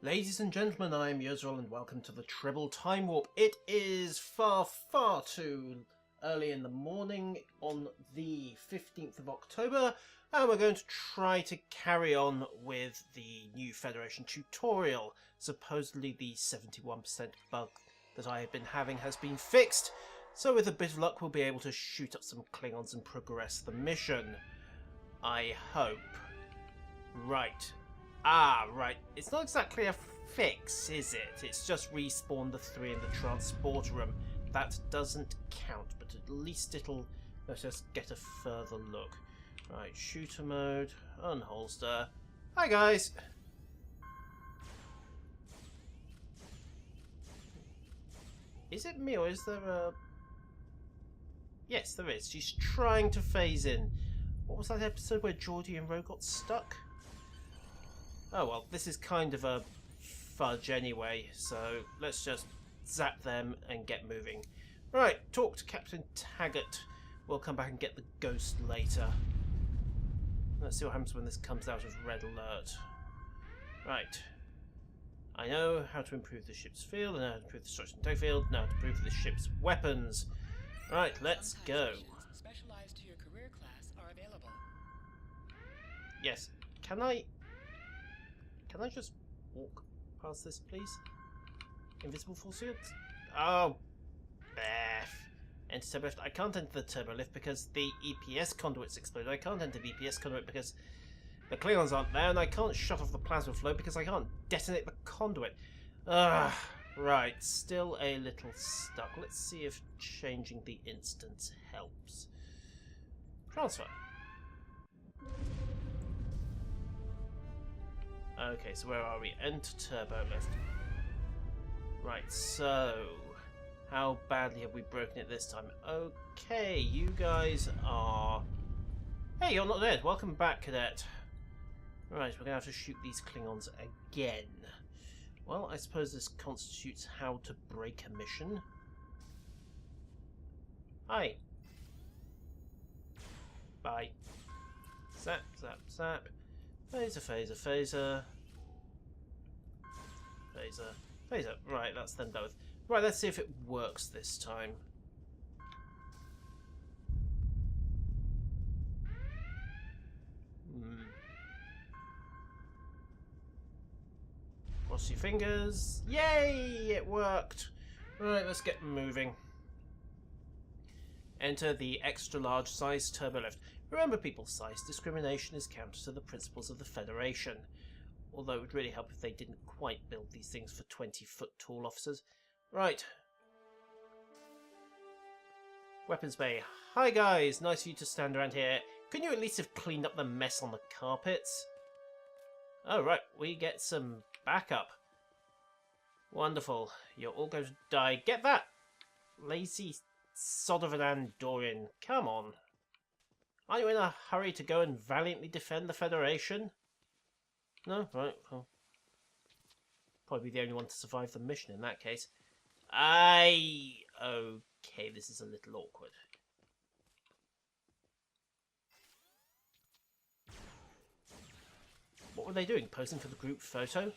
Ladies and gentlemen, I am Yuzril and welcome to the Tribble Timewarp. It is far too early in the morning on the 15th of October, and we're going to try to carry on with the new Federation tutorial. Supposedly the 71% bug that I have been having has been fixed, so with a bit of luck we'll be able to shoot up some Klingons and progress the mission. I hope. Right. Right. It's not exactly a fix, is it? It's just respawned the 3 in the transporter room. That doesn't count, but at least it'll let us get a further look. Right, shooter mode, unholster. Hi guys! Is it me or is there a... Yes, there is. She's trying to phase in. What was that episode where Geordie and Ro got stuck? Oh well, this is kind of a fudge anyway, so let's just zap them and get moving. Right, talk to Captain Taggart. We'll come back and get the ghost later. Let's see what happens when this comes out of red alert. Right. I know how to improve the ship's field, I know how to improve the structure and tow field, now how to improve the ship's weapons. Right, let's go. Specialized to your career class are available. Yes. Can I just walk past this, please? Invisible force fields? Oh, Beth. Enter turbo lift. I can't enter the turbo lift because the EPS conduit's exploded. I can't enter the EPS conduit because the Klingons aren't there, and I can't shut off the plasma flow because I can't detonate the conduit. Right. Still a little stuck. Let's see if changing the instance helps. Transfer. Okay, so where are we? Enter turbo lift. Right, so how badly have we broken it this time? Okay, you guys are... Hey, you're not dead. Welcome back, cadet. Right, we're going to have to shoot these Klingons again. Well, I suppose this constitutes how to break a mission. Hi. Bye. Zap, zap, zap. Phaser, phaser, phaser. Phaser, phaser. Right, that's them both. Right, let's see if it works this time. Cross your fingers. Yay! It worked! Right, let's get moving. Enter the extra large size turbo lift. Remember, people, size discrimination is counter to the principles of the Federation. Although it would really help if they didn't quite build these things for 20-foot tall officers. Right. Weapons bay. Hi guys, nice of you to stand around here. Couldn't you at least have cleaned up the mess on the carpets? Oh right, we get some backup. Wonderful. You're all going to die. Get that! Lazy sod of an Andorian. Come on. Aren't you in a hurry to go and valiantly defend the Federation? No? Right, well. Probably the only one to survive the mission in that case. Okay, this is a little awkward. What were they doing? Posing for the group photo?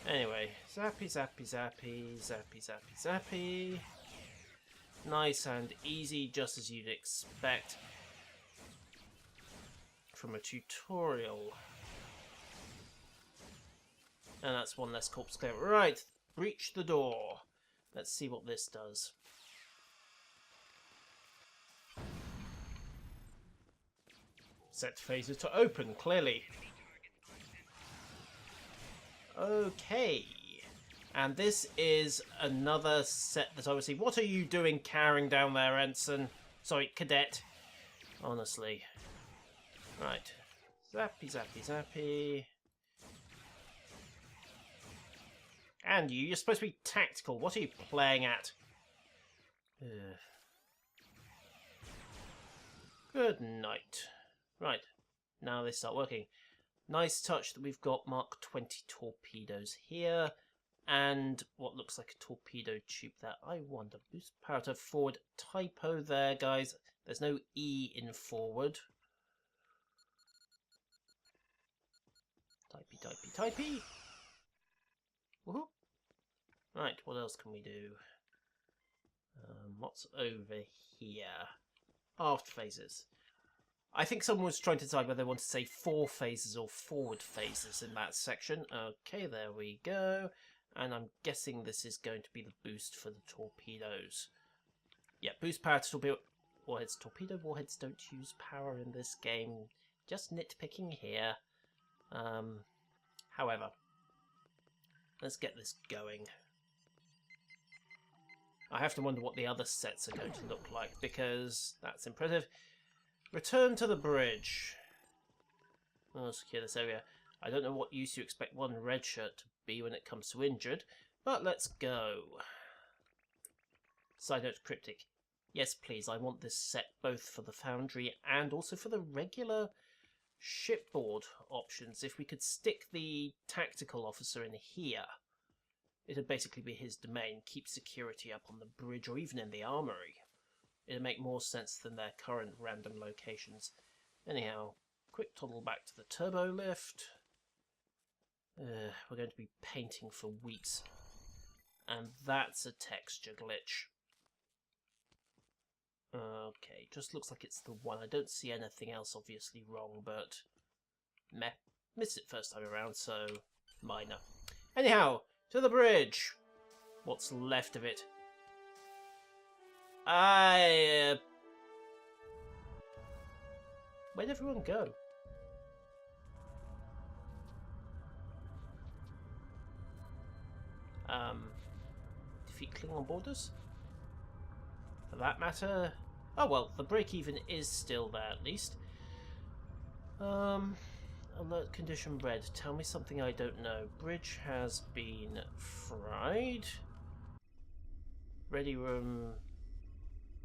Anyway, zappy, zappy, zappy, zappy, zappy, zappy. Nice and easy, just as you'd expect from a tutorial. And that's one less corpse clear. Right, breach the door. Let's see what this does. Set phaser to open, clearly. Okay. And this is another set that obviously... What are you doing carrying down there, Ensign? Sorry, cadet. Honestly. Right. Zappy, zappy, zappy. And you're supposed to be tactical. What are you playing at? Ugh. Good night. Right. Now they start working. Nice touch that we've got Mark 20 torpedoes here. And what looks like a torpedo tube there. I wonder. Boost power to forward. Typo there, guys. There's no E in forward. Typey, typey, typey. Woohoo! Right, what else can we do? What's over here? Aft phases. I think someone was trying to decide whether they want to say 4 phases or forward phases in that section. Okay, there we go. And I'm guessing this is going to be the boost for the torpedoes. Yeah, boost power to torpedo warheads. Torpedo warheads don't use power in this game. Just nitpicking here. However, let's get this going. I have to wonder what the other sets are going to look like, because that's impressive. Return to the bridge. I'll secure this area. I don't know what use you expect one red shirt to be when it comes to injured, but let's go. Side note cryptic. Yes, please, I want this set both for the Foundry and also for the regular shipboard options. If we could stick the tactical officer in here, it'd basically be his domain, keep security up on the bridge or even in the armory. It'd make more sense than their current random locations. Anyhow, quick toddle back to the turbo lift. We're going to be painting for weeks. And that's a texture glitch. Okay, just looks like it's the one. I don't see anything else obviously wrong, but meh. Missed it first time around, so minor. Anyhow, to the bridge. What's left of it? Where'd everyone go? Defeat Klingon borders? For that matter... Oh well, the break-even is still there at least. Alert condition red. Tell me something I don't know. Bridge has been fried. Ready room...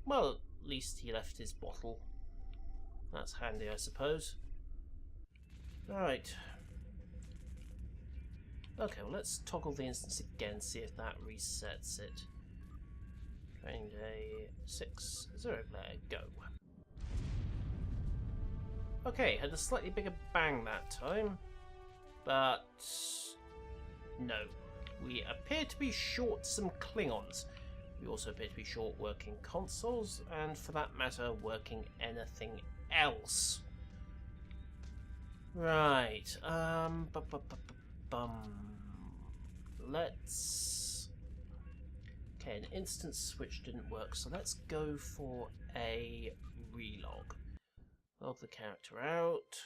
Well, at least he left his bottle. That's handy, I suppose. Right. Okay, well, let's toggle the instance again, see if that resets it. Training day 6, 0, there, go. Okay, had a slightly bigger bang that time, but no. We appear to be short some Klingons. We also appear to be short working consoles, and for that matter, working anything else. Right, let's... Okay, an instance switch didn't work, so let's go for a relog. Log the character out.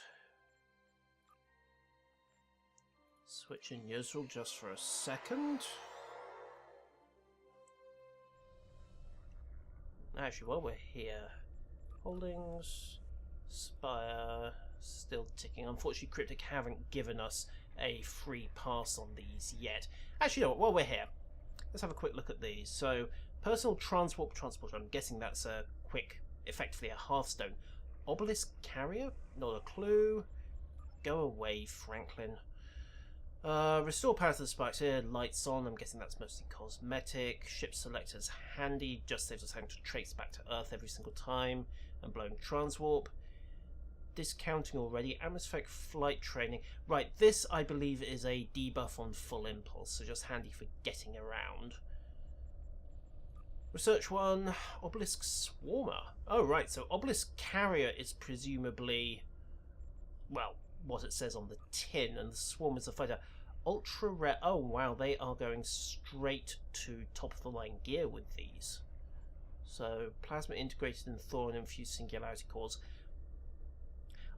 Switch in Yusril just for a second. Actually, while we're here, holdings, spire, still ticking. Unfortunately, Cryptic haven't given us a free pass on these yet. Actually, you know what, while we're here, let's have a quick look at these. So, personal transwarp transporter, I'm guessing that's a quick, effectively a Hearthstone. Obelisk carrier, not a clue. Go away, Franklin. Restore power to the spikes here, lights on, I'm guessing that's mostly cosmetic. Ship selector's handy, just saves us having to trace back to Earth every single time. And blowing transwarp. Discounting already, atmospheric flight training. Right, this I believe is a debuff on full impulse, so just handy for getting around. Research 1, Obelisk Swarmer. Oh right, so Obelisk Carrier is presumably, well, what it says on the tin, and the Swarm is a fighter. Ultra rare. Oh wow, they are going straight to top of the line gear with these. So plasma integrated in Thorin infused singularity cores.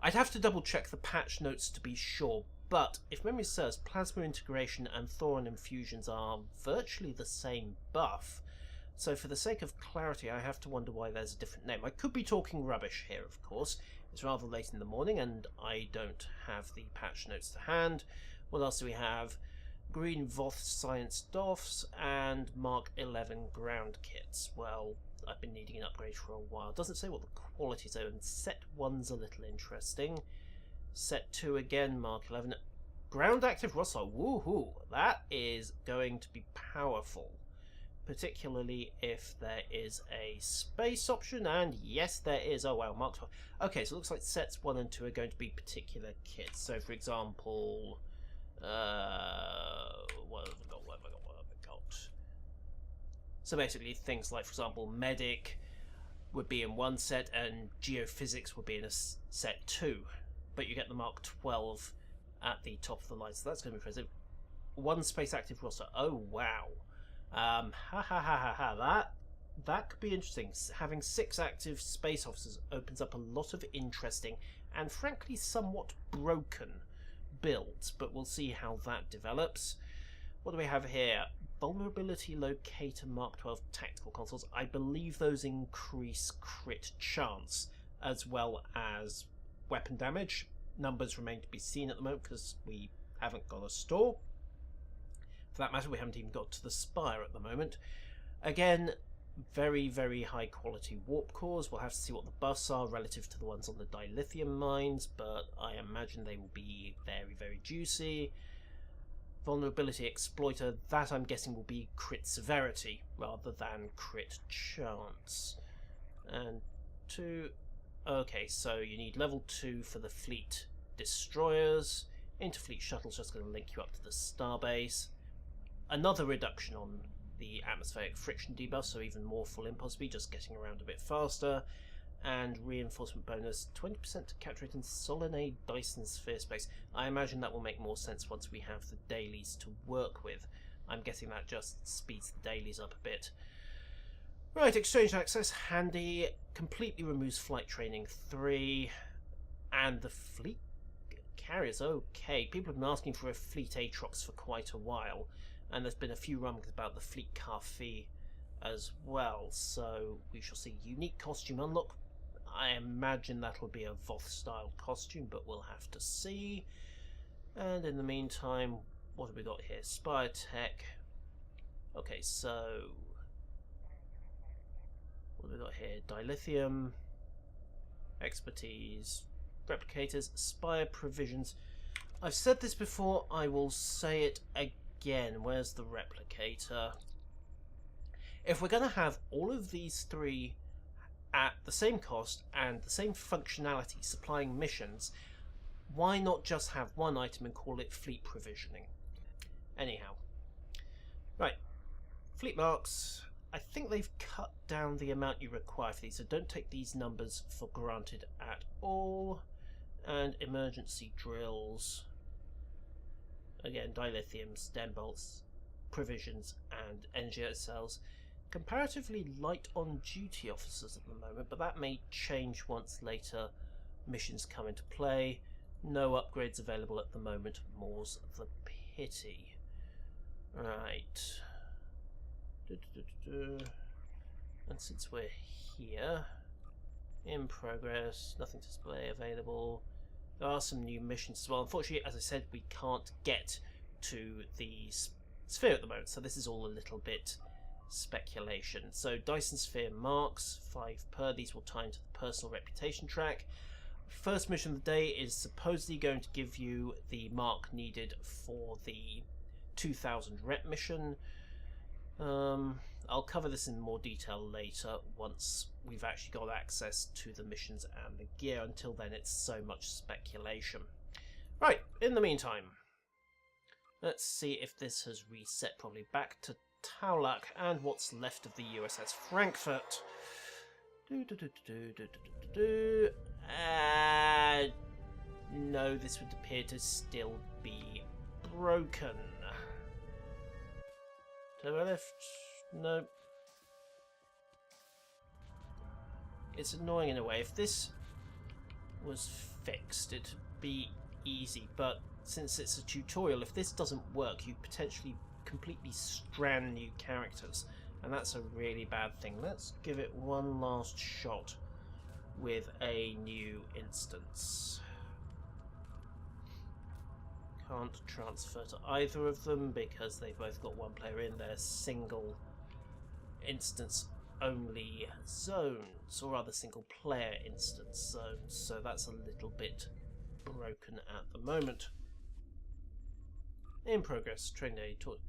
I'd have to double check the patch notes to be sure, but if memory serves, plasma integration and Thorin infusions are virtually the same buff. So for the sake of clarity, I have to wonder why there's a different name. I could be talking rubbish here, of course. It's rather late in the morning and I don't have the patch notes to hand. What else do we have? Green Voth Science Doffs and Mark 11 ground kits. Well, I've been needing an upgrade for a while. Doesn't say what the qualities are, and set 1's a little interesting. Set 2 again, Mark 11. Ground active Rossar, woohoo! That is going to be powerful. Particularly if there is a space option, and yes there is. Oh wow, Mark 12. Okay, so it looks like sets 1 and 2 are going to be particular kits. So for example, What have I got? What have I got? What have I got? So basically, things like, for example, medic would be in one set, and geophysics would be in a set 2. But you get the Mark 12 at the top of the line, so that's going to be impressive. 1 space active roster. Oh wow. That could be interesting. Having 6 active space officers opens up a lot of interesting and frankly somewhat broken builds, but we'll see how that develops. What do we have here? Vulnerability Locator Mark 12 tactical consoles. I believe those increase crit chance as well as weapon damage. Numbers remain to be seen at the moment because we haven't got a store. For that matter, we haven't even got to the spire at the moment. Again, very, very high quality warp cores. We'll have to see what the buffs are relative to the ones on the dilithium mines, but I imagine they will be very, very juicy. Vulnerability Exploiter, that I'm guessing will be crit severity rather than crit chance. And 2... Okay, so you need level 2 for the fleet destroyers. Interfleet shuttle's just going to link you up to the starbase. Another reduction on the atmospheric friction debuff, so even more full impulse speed, just getting around a bit faster. And reinforcement bonus, 20% to capture it in Solinae Dyson sphere space. I imagine that will make more sense once we have the dailies to work with. I'm guessing that just speeds the dailies up a bit. Right, exchange access, handy. Completely removes flight training 3. And the fleet carriers, okay. People have been asking for a fleet Aatrox for quite a while. And there's been a few rumblings about the fleet car fee as well. So we shall see. Unique costume unlock. I imagine that'll be a Voth-style costume, but we'll have to see. And in the meantime, what have we got here? Spire Tech. Okay, so... what have we got here? Dilithium. Expertise. Replicators. Spire provisions. I've said this before, I will say it again. Where's the replicator? If we're going to have all of these 3 at the same cost and the same functionality supplying missions, why not just have one item and call it fleet provisioning? Anyhow. Right. Fleet marks. I think they've cut down the amount you require for these, so don't take these numbers for granted at all. And emergency drills. Again, dilithium, stem bolts, provisions, and energy cells. Comparatively light on duty officers at the moment, but that may change once later missions come into play. No upgrades available at the moment, more's the pity. Right. And since we're here, in progress, nothing to display available. There are some new missions as well. Unfortunately, as I said, we can't get to the sphere at the moment, so this is all a little bit speculation. So Dyson sphere marks, 5 per. These will tie into the personal reputation track. First mission of the day is supposedly going to give you the mark needed for the 2000 rep mission. I'll cover this in more detail later once we've actually got access to the missions and the gear. Until then, it's so much speculation. Right, in the meantime, let's see if this has reset properly. Back to Taulak and what's left of the USS Frankfurt. No, this would appear to still be broken. Turbo lift? No. It's annoying in a way. If this was fixed, it'd be easy, but since it's a tutorial, if this doesn't work, you potentially completely strand new characters, and that's a really bad thing. Let's give it one last shot with a new instance. Can't transfer to either of them because they've both got one player in their single instance only zones, or other single player instance zones, so that's a little bit broken at the moment. In progress, train day taught.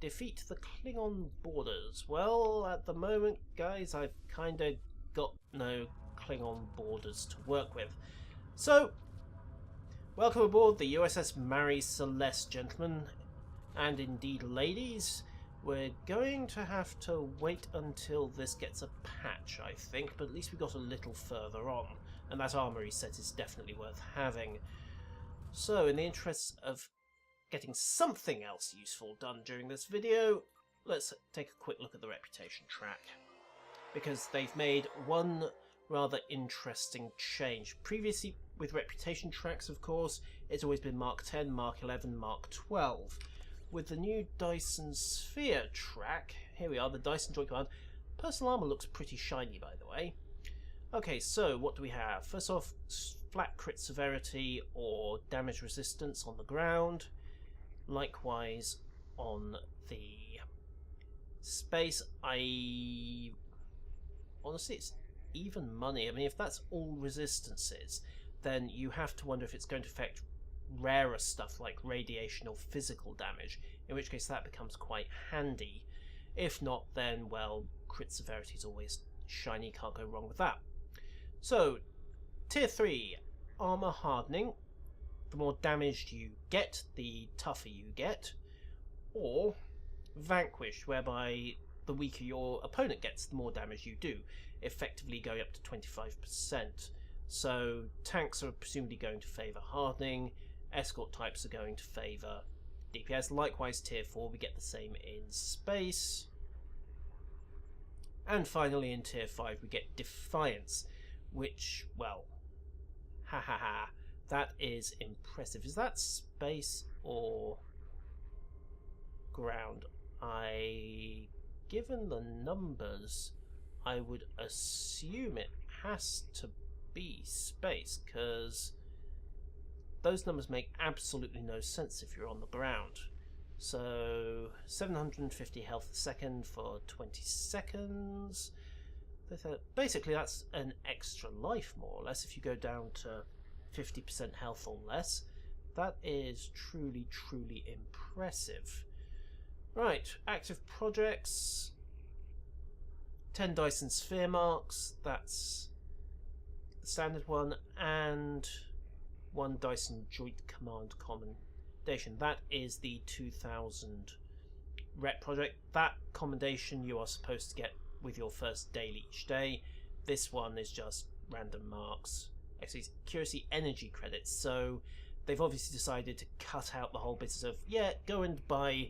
Defeat the Klingon borders. Well, at the moment, guys, I've kind of got no Klingon borders to work with. So, welcome aboard the USS Marie Celeste, gentlemen, and indeed ladies. We're going to have to wait until this gets a patch, I think, but at least we got a little further on, and that armory set is definitely worth having. So, in the interests of getting something else useful done during this video, let's take a quick look at the reputation track, because they've made one rather interesting change. Previously, with reputation tracks, of course, it's always been Mark 10, Mark 11, Mark 12. With the new Dyson Sphere track, here we are, the Dyson Joint Command. Personal armour looks pretty shiny, by the way. Okay, so what do we have? First off, flat crit severity or damage resistance on the ground. Likewise, on the space, honestly, it's even money. I mean, if that's all resistances, then you have to wonder if it's going to affect rarer stuff like radiation or physical damage, in which case that becomes quite handy. If not, then, well, crit severity is always shiny, can't go wrong with that. So, Tier 3, Armour Hardening. The more damaged you get, the tougher you get. Or Vanquish, whereby the weaker your opponent gets, the more damage you do, effectively going up to 25%. So, tanks are presumably going to favour hardening, escort types are going to favour DPS. Likewise, Tier 4, we get the same in space. And finally, in Tier 5, we get Defiance, which, well, that is impressive. Is that space or ground? Given the numbers, I would assume it has to be space, because those numbers make absolutely no sense if you're on the ground. So 750 health a second for 20 seconds. Basically that's an extra life, more or less, if you go down to 50% health or less. That is truly, truly impressive. Right, active projects. 10 Dyson Sphere marks, that's the standard one, and 1 Dyson Joint Command Commendation. That is the 2000 rep project. That commendation you are supposed to get with your first daily each day. This one is just random marks. Actually, it's accuracy energy credits, so they've obviously decided to cut out the whole business of, yeah, go and buy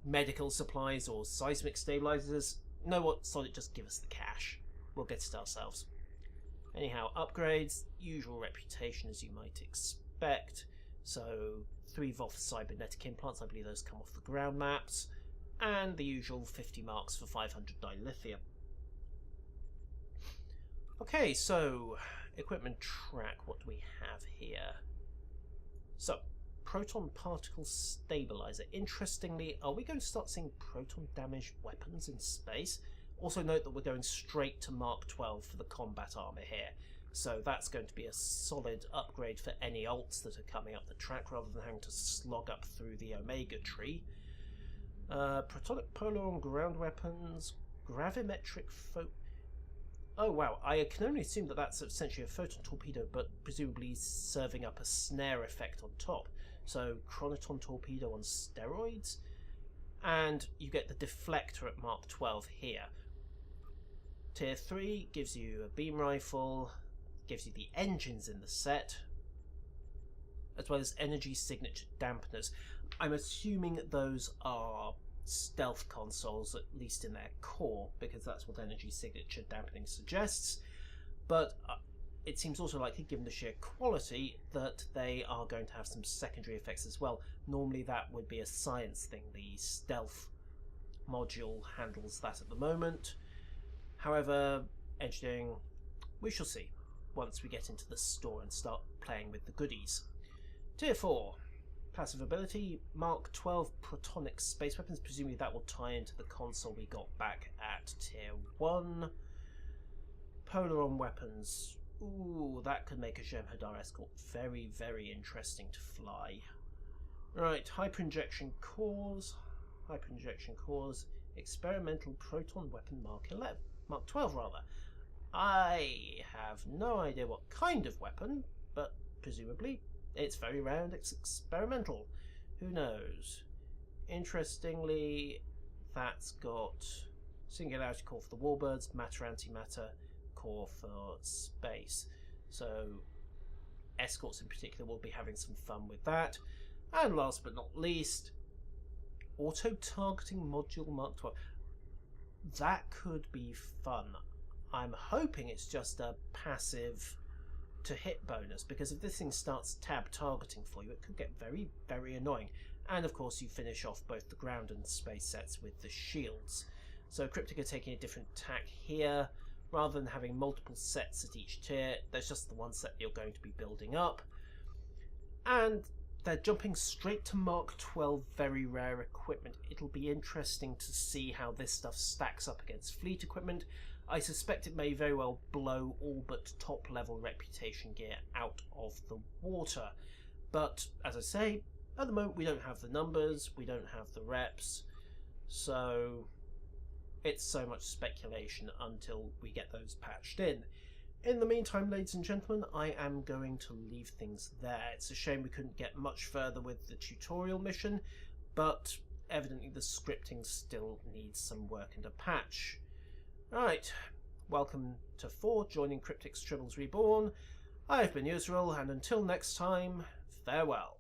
medical supplies or seismic stabilizers. Know what, Solid, just give us the cash. We'll get it ourselves. Anyhow, upgrades, usual reputation as you might expect. So 3 Voth cybernetic implants, I believe those come off the ground maps, and the usual 50 marks for 500 dilithium. Okay, so equipment track, what do we have here? So, proton particle stabilizer. Interestingly, are we going to start seeing proton damage weapons in space? Also note that we're going straight to Mark 12 for the combat armor here, so that's going to be a solid upgrade for any alts that are coming up the track rather than having to slog up through the Omega tree. Protonic polar on ground weapons, gravimetric oh wow, I can only assume that that's essentially a photon torpedo, but presumably serving up a snare effect on top. So chronoton torpedo on steroids, and you get the deflector at Mark 12 here. Tier 3 gives you a beam rifle, gives you the engines in the set, as well as energy signature dampeners. I'm assuming those are stealth consoles, at least in their core, because that's what energy signature dampening suggests. But it seems also likely, given the sheer quality, that they are going to have some secondary effects as well. Normally that would be a science thing. The stealth module handles that at the moment. However, engineering, we shall see once we get into the store and start playing with the goodies. Tier 4. Passive ability, Mark 12 protonic space weapons. Presumably that will tie into the console we got back at Tier 1. Polaron weapons. Ooh, that could make a Jem'Hadar escort very, very interesting to fly. Right, hyperinjection cores. Hyperinjection cores. Experimental proton weapon Mark 11. Mark 12 rather. I have no idea what kind of weapon, but presumably it's very rare and it's experimental. Who knows? Interestingly, that's got singularity core for the warbirds, matter antimatter core for space. So escorts in particular will be having some fun with that. And last but not least, auto-targeting module Mark 12. That could be fun. I'm hoping it's just a passive to hit bonus, because if this thing starts tab targeting for you, it could get very, very annoying. And of course you finish off both the ground and space sets with the shields. So Cryptic are taking a different tack here. Rather than having multiple sets at each tier, there's just the one set you're going to be building up. And they're jumping straight to Mark 12 very rare equipment. It'll be interesting to see how this stuff stacks up against fleet equipment. I suspect it may very well blow all but top level reputation gear out of the water. But as I say, at the moment we don't have the numbers, we don't have the reps, so it's so much speculation until we get those patched in. In the meantime, ladies and gentlemen, I am going to leave things there. It's a shame we couldn't get much further with the tutorial mission, but evidently the scripting still needs some work and a patch. Right, welcome to 4, joining Cryptic's Tribbles Reborn. I've been Yusril, and until next time, farewell.